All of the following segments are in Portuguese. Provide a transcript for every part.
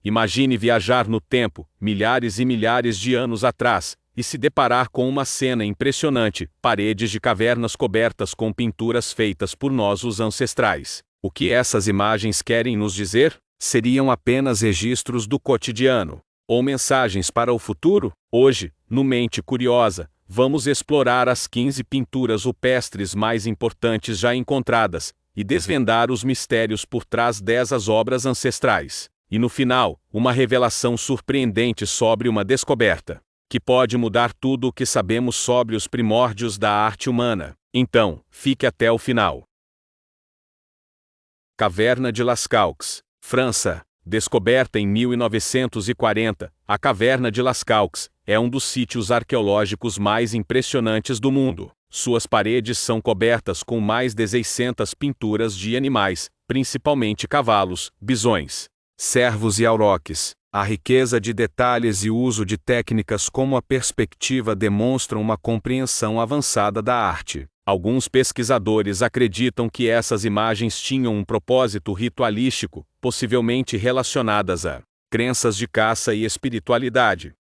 Imagine viajar no tempo, milhares e milhares de anos atrás, e se deparar com uma cena impressionante: paredes de cavernas cobertas com pinturas feitas por nós, os ancestrais. O que essas imagens querem nos dizer? Seriam apenas registros do cotidiano? Ou mensagens para o futuro? Hoje, no Mente Curiosa, vamos explorar as 15 pinturas rupestres mais importantes já encontradas, e desvendar os mistérios por trás dessas obras ancestrais. E no final, uma revelação surpreendente sobre uma descoberta que pode mudar tudo o que sabemos sobre os primórdios da arte humana. Então, fique até o final. Caverna de Lascaux, França. Descoberta em 1940, a Caverna de Lascaux é um dos sítios arqueológicos mais impressionantes do mundo. Suas paredes são cobertas com mais de 600 pinturas de animais, principalmente cavalos, bisões, cervos e auroques. A riqueza de detalhes e o uso de técnicas como a perspectiva demonstram uma compreensão avançada da arte. Alguns pesquisadores acreditam que essas imagens tinham um propósito ritualístico, possivelmente relacionadas a crenças de caça e espiritualidade.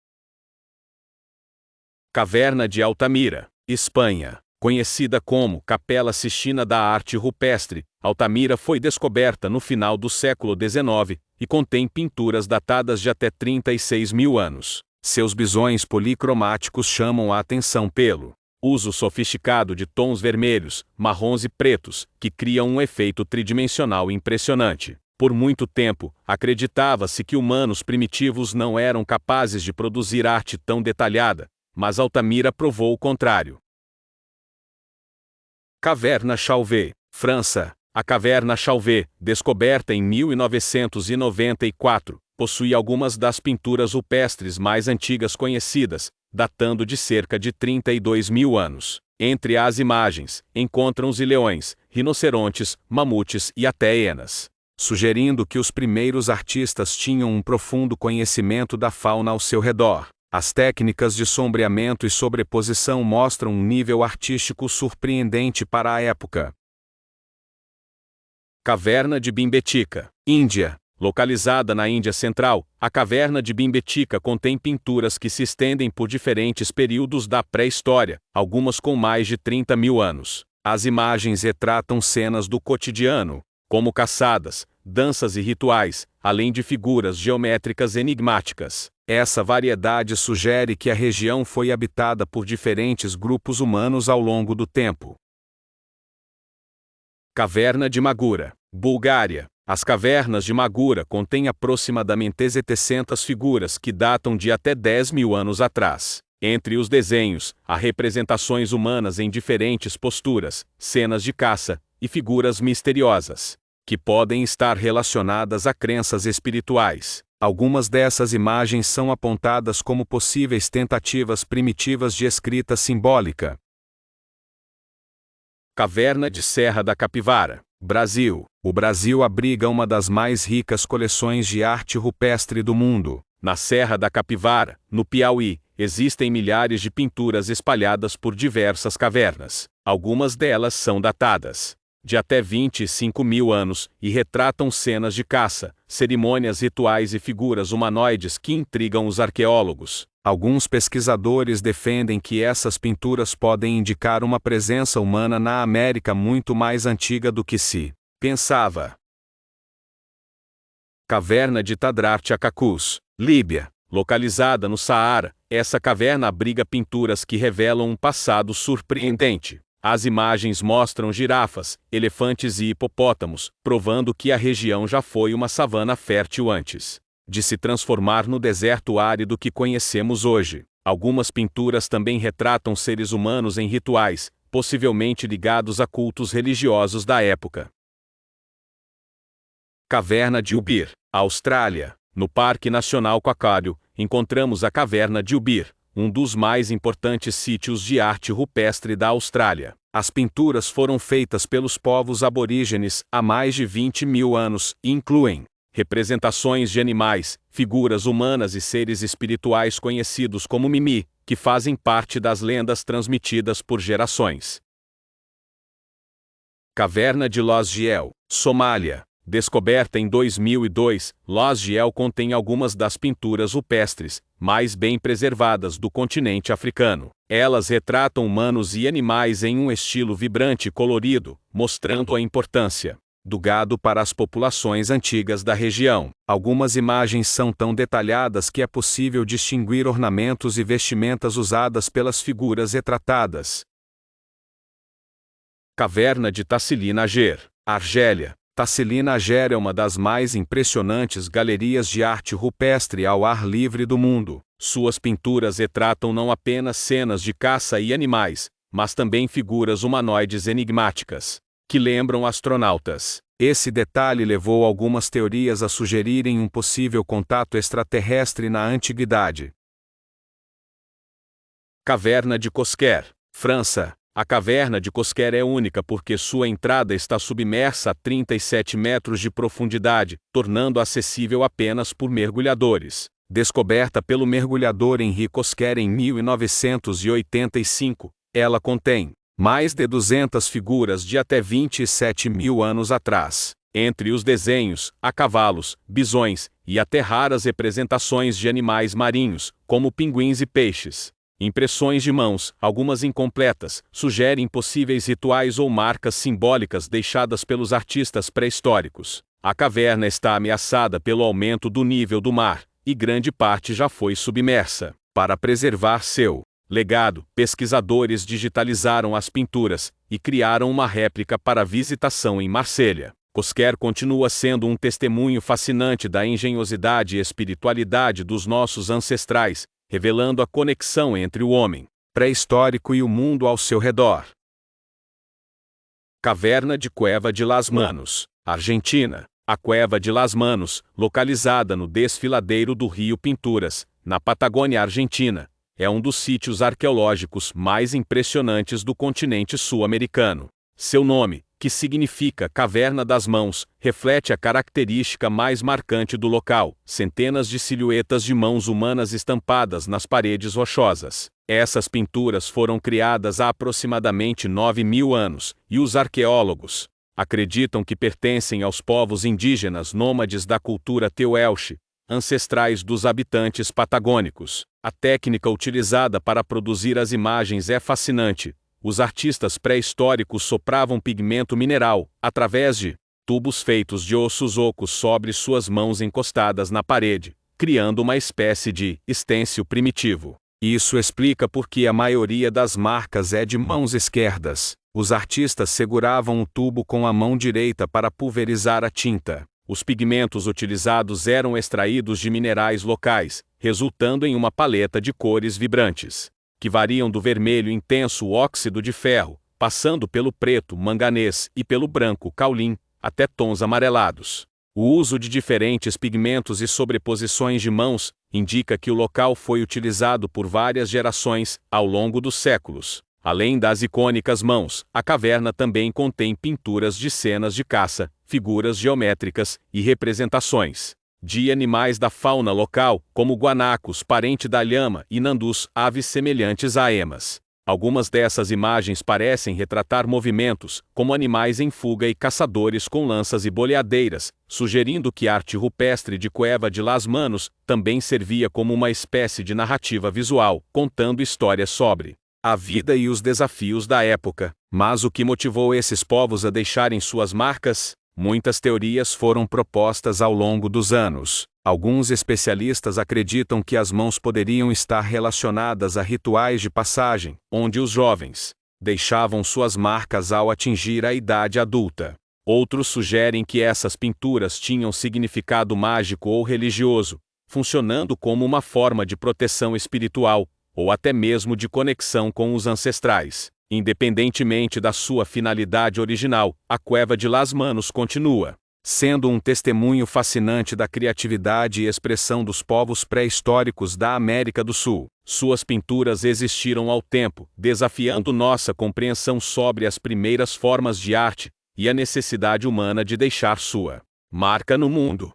Caverna de Altamira, Espanha. Conhecida como Capela Sistina da Arte Rupestre, Altamira foi descoberta no final do século XIX e contém pinturas datadas de até 36 mil anos. Seus bisões policromáticos chamam a atenção pelo uso sofisticado de tons vermelhos, marrons e pretos, que criam um efeito tridimensional impressionante. Por muito tempo, acreditava-se que humanos primitivos não eram capazes de produzir arte tão detalhada, mas Altamira provou o contrário. Caverna Chauvet, França. A Caverna Chauvet, descoberta em 1994, possui algumas das pinturas rupestres mais antigas conhecidas, datando de cerca de 32 mil anos. Entre as imagens, encontram-se leões, rinocerontes, mamutes e até hienas, sugerindo que os primeiros artistas tinham um profundo conhecimento da fauna ao seu redor. As técnicas de sombreamento e sobreposição mostram um nível artístico surpreendente para a época. Caverna de Bhimbetka, Índia. Localizada na Índia Central, a Caverna de Bhimbetka contém pinturas que se estendem por diferentes períodos da pré-história, algumas com mais de 30 mil anos. As imagens retratam cenas do cotidiano, como caçadas, danças e rituais, além de figuras geométricas enigmáticas. Essa variedade sugere que a região foi habitada por diferentes grupos humanos ao longo do tempo. Caverna de Magura, Bulgária. As cavernas de Magura contêm aproximadamente 700 figuras que datam de até 10 mil anos atrás. Entre os desenhos, há representações humanas em diferentes posturas, cenas de caça e figuras misteriosas, que podem estar relacionadas a crenças espirituais. Algumas dessas imagens são apontadas como possíveis tentativas primitivas de escrita simbólica. Caverna de Serra da Capivara, Brasil. O Brasil abriga uma das mais ricas coleções de arte rupestre do mundo. Na Serra da Capivara, no Piauí, existem milhares de pinturas espalhadas por diversas cavernas. Algumas delas são datadas de até 25 mil anos e retratam cenas de caça, cerimônias rituais e figuras humanoides que intrigam os arqueólogos. Alguns pesquisadores defendem que essas pinturas podem indicar uma presença humana na América muito mais antiga do que se pensava. Caverna de Tadrat Acacus, Líbia. Localizada no Saara, essa caverna abriga pinturas que revelam um passado surpreendente. As imagens mostram girafas, elefantes e hipopótamos, provando que a região já foi uma savana fértil antes de se transformar no deserto árido que conhecemos hoje. Algumas pinturas também retratam seres humanos em rituais, possivelmente ligados a cultos religiosos da época. Caverna de Ubir, Austrália. No Parque Nacional Quacário, encontramos a Caverna de Ubir, um dos mais importantes sítios de arte rupestre da Austrália. As pinturas foram feitas pelos povos aborígenes há mais de 20 mil anos e incluem representações de animais, figuras humanas e seres espirituais conhecidos como Mimi, que fazem parte das lendas transmitidas por gerações. Caverna de Los Giel, Somália. Descoberta em 2002, Lasgiel contém algumas das pinturas rupestres mais bem preservadas do continente africano. Elas retratam humanos e animais em um estilo vibrante e colorido, mostrando a importância do gado para as populações antigas da região. Algumas imagens são tão detalhadas que é possível distinguir ornamentos e vestimentas usadas pelas figuras retratadas. Caverna de Tassili Nager, Argélia. Tassili Nager é uma das mais impressionantes galerias de arte rupestre ao ar livre do mundo. Suas pinturas retratam não apenas cenas de caça e animais, mas também figuras humanoides enigmáticas, que lembram astronautas. Esse detalhe levou algumas teorias a sugerirem um possível contato extraterrestre na antiguidade. Caverna de Cosquer, França. A caverna de Cosquer é única porque sua entrada está submersa a 37 metros de profundidade, tornando-a acessível apenas por mergulhadores. Descoberta pelo mergulhador Henri Cosquer em 1985, ela contém mais de 200 figuras de até 27 mil anos atrás. Entre os desenhos, há cavalos, bisões e até raras representações de animais marinhos, como pinguins e peixes. Impressões de mãos, algumas incompletas, sugerem possíveis rituais ou marcas simbólicas deixadas pelos artistas pré-históricos. A caverna está ameaçada pelo aumento do nível do mar, e grande parte já foi submersa. Para preservar seu legado, pesquisadores digitalizaram as pinturas e criaram uma réplica para visitação em Marselha. Cosquer continua sendo um testemunho fascinante da engenhosidade e espiritualidade dos nossos ancestrais, revelando a conexão entre o homem pré-histórico e o mundo ao seu redor. Caverna de Cueva de las Manos, Argentina. A Cueva de las Manos, localizada no desfiladeiro do Rio Pinturas, na Patagônia Argentina, é um dos sítios arqueológicos mais impressionantes do continente sul-americano. Seu nome, que significa Caverna das Mãos, reflete a característica mais marcante do local: centenas de silhuetas de mãos humanas estampadas nas paredes rochosas. Essas pinturas foram criadas há aproximadamente 9.000 anos, e os arqueólogos acreditam que pertencem aos povos indígenas nômades da cultura Tehuelche, ancestrais dos habitantes patagônicos. A técnica utilizada para produzir as imagens é fascinante. Os artistas pré-históricos sopravam pigmento mineral, através de tubos feitos de ossos ocos sobre suas mãos encostadas na parede, criando uma espécie de estêncil primitivo. Isso explica por que a maioria das marcas é de mãos esquerdas. Os artistas seguravam o tubo com a mão direita para pulverizar a tinta. Os pigmentos utilizados eram extraídos de minerais locais, resultando em uma paleta de cores vibrantes, que variam do vermelho intenso óxido de ferro, passando pelo preto manganês e pelo branco caulim, até tons amarelados. O uso de diferentes pigmentos e sobreposições de mãos indica que o local foi utilizado por várias gerações ao longo dos séculos. Além das icônicas mãos, a caverna também contém pinturas de cenas de caça, figuras geométricas e representações de animais da fauna local, como guanacos, parente da lhama, e nandus, aves semelhantes a emas. Algumas dessas imagens parecem retratar movimentos, como animais em fuga e caçadores com lanças e boleadeiras, sugerindo que a arte rupestre de Cueva de las Manos também servia como uma espécie de narrativa visual, contando histórias sobre a vida e os desafios da época. Mas o que motivou esses povos a deixarem suas marcas? Muitas teorias foram propostas ao longo dos anos. Alguns especialistas acreditam que as mãos poderiam estar relacionadas a rituais de passagem, onde os jovens deixavam suas marcas ao atingir a idade adulta. Outros sugerem que essas pinturas tinham significado mágico ou religioso, funcionando como uma forma de proteção espiritual, ou até mesmo de conexão com os ancestrais. Independentemente da sua finalidade original, a Cueva de las Manos continua sendo um testemunho fascinante da criatividade e expressão dos povos pré-históricos da América do Sul. Suas pinturas existiram ao tempo, desafiando nossa compreensão sobre as primeiras formas de arte e a necessidade humana de deixar sua marca no mundo.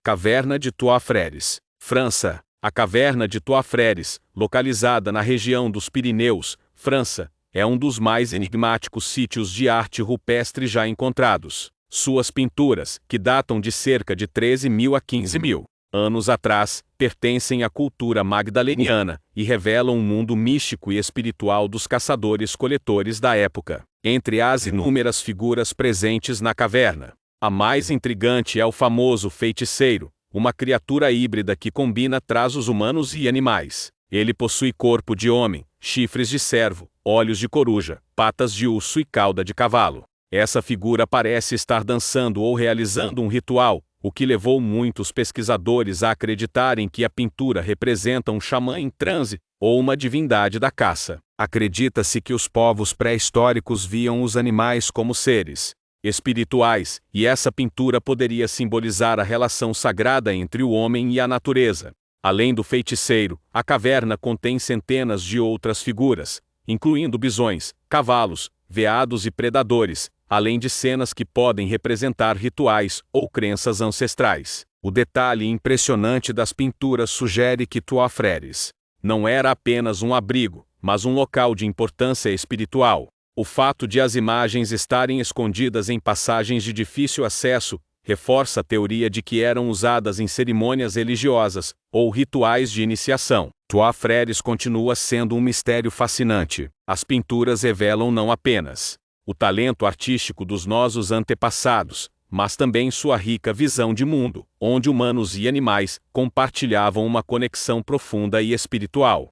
Caverna de Trois Frères, França. A Caverna de Trois Frères, localizada na região dos Pirineus, França, é um dos mais enigmáticos sítios de arte rupestre já encontrados. Suas pinturas, que datam de cerca de 13.000 a 15.000 anos atrás, pertencem à cultura magdaleniana e revelam um mundo místico e espiritual dos caçadores-coletores da época. Entre as inúmeras figuras presentes na caverna, a mais intrigante é o famoso feiticeiro, uma criatura híbrida que combina traços humanos e animais. Ele possui corpo de homem, chifres de cervo, olhos de coruja, patas de urso e cauda de cavalo. Essa figura parece estar dançando ou realizando um ritual, o que levou muitos pesquisadores a acreditarem que a pintura representa um xamã em transe ou uma divindade da caça. Acredita-se que os povos pré-históricos viam os animais como seres espirituais, e essa pintura poderia simbolizar a relação sagrada entre o homem e a natureza. Além do feiticeiro, a caverna contém centenas de outras figuras, incluindo bisões, cavalos, veados e predadores, além de cenas que podem representar rituais ou crenças ancestrais. O detalhe impressionante das pinturas sugere que Trois Frères não era apenas um abrigo, mas um local de importância espiritual. O fato de as imagens estarem escondidas em passagens de difícil acesso reforça a teoria de que eram usadas em cerimônias religiosas ou rituais de iniciação. Trois Frères continua sendo um mistério fascinante. As pinturas revelam não apenas o talento artístico dos nossos antepassados, mas também sua rica visão de mundo, onde humanos e animais compartilhavam uma conexão profunda e espiritual.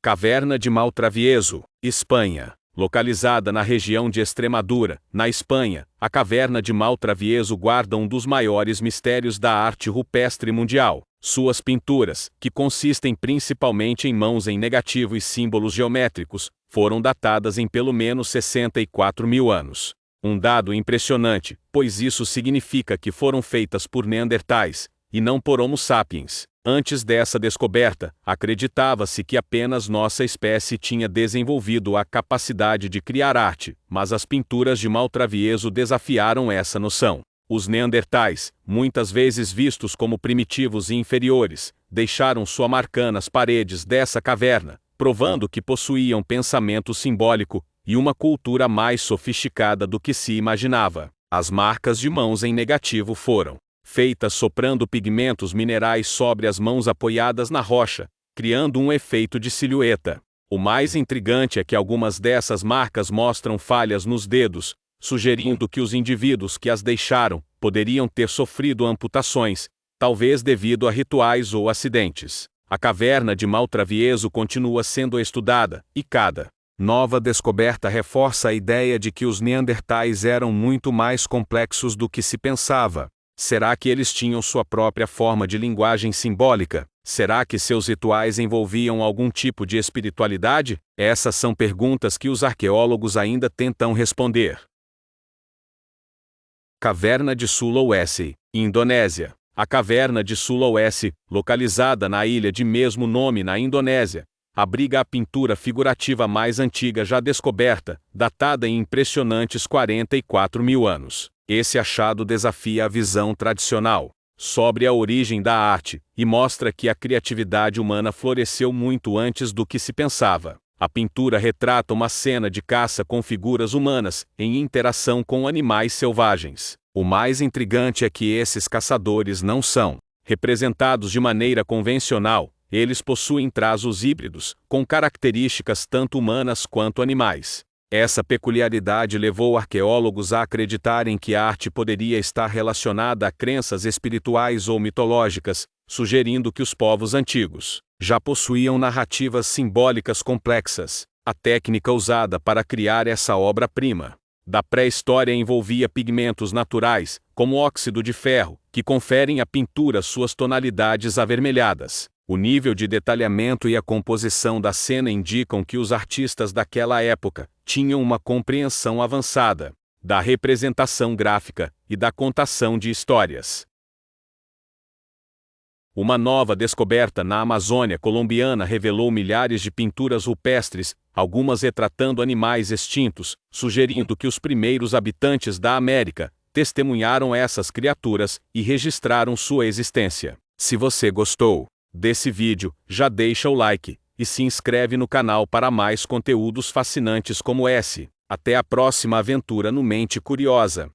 Caverna de Maltravieso, Espanha. Localizada na região de Extremadura, na Espanha, a Caverna de Maltravieso guarda um dos maiores mistérios da arte rupestre mundial. Suas pinturas, que consistem principalmente em mãos em negativo e símbolos geométricos, foram datadas em pelo menos 64.000 anos. Um dado impressionante, pois isso significa que foram feitas por neandertais, e não por Homo sapiens. Antes dessa descoberta, acreditava-se que apenas nossa espécie tinha desenvolvido a capacidade de criar arte, mas as pinturas de Maltravieso desafiaram essa noção. Os neandertais, muitas vezes vistos como primitivos e inferiores, deixaram sua marca nas paredes dessa caverna, provando que possuíam pensamento simbólico e uma cultura mais sofisticada do que se imaginava. As marcas de mãos em negativo foram feitas soprando pigmentos minerais sobre as mãos apoiadas na rocha, criando um efeito de silhueta. O mais intrigante é que algumas dessas marcas mostram falhas nos dedos, sugerindo que os indivíduos que as deixaram poderiam ter sofrido amputações, talvez devido a rituais ou acidentes. A caverna de Maltravieso continua sendo estudada, e cada nova descoberta reforça a ideia de que os neandertais eram muito mais complexos do que se pensava. Será que eles tinham sua própria forma de linguagem simbólica? Será que seus rituais envolviam algum tipo de espiritualidade? Essas são perguntas que os arqueólogos ainda tentam responder. Caverna de Sulawesi, Indonésia. A Caverna de Sulawesi, localizada na ilha de mesmo nome na Indonésia, abriga a pintura figurativa mais antiga já descoberta, datada em impressionantes 44.000 anos. Esse achado desafia a visão tradicional sobre a origem da arte e mostra que a criatividade humana floresceu muito antes do que se pensava. A pintura retrata uma cena de caça com figuras humanas em interação com animais selvagens. O mais intrigante é que esses caçadores não são representados de maneira convencional. Eles possuem traços híbridos, com características tanto humanas quanto animais. Essa peculiaridade levou arqueólogos a acreditarem que a arte poderia estar relacionada a crenças espirituais ou mitológicas, sugerindo que os povos antigos já possuíam narrativas simbólicas complexas. A técnica usada para criar essa obra-prima da pré-história envolvia pigmentos naturais, como óxido de ferro, que conferem à pintura suas tonalidades avermelhadas. O nível de detalhamento e a composição da cena indicam que os artistas daquela época tinham uma compreensão avançada da representação gráfica e da contação de histórias. Uma nova descoberta na Amazônia colombiana revelou milhares de pinturas rupestres, algumas retratando animais extintos, sugerindo que os primeiros habitantes da América testemunharam essas criaturas e registraram sua existência. Se você gostou desse vídeo, já deixa o like e se inscreve no canal para mais conteúdos fascinantes como esse. Até a próxima aventura no Mente Curiosa.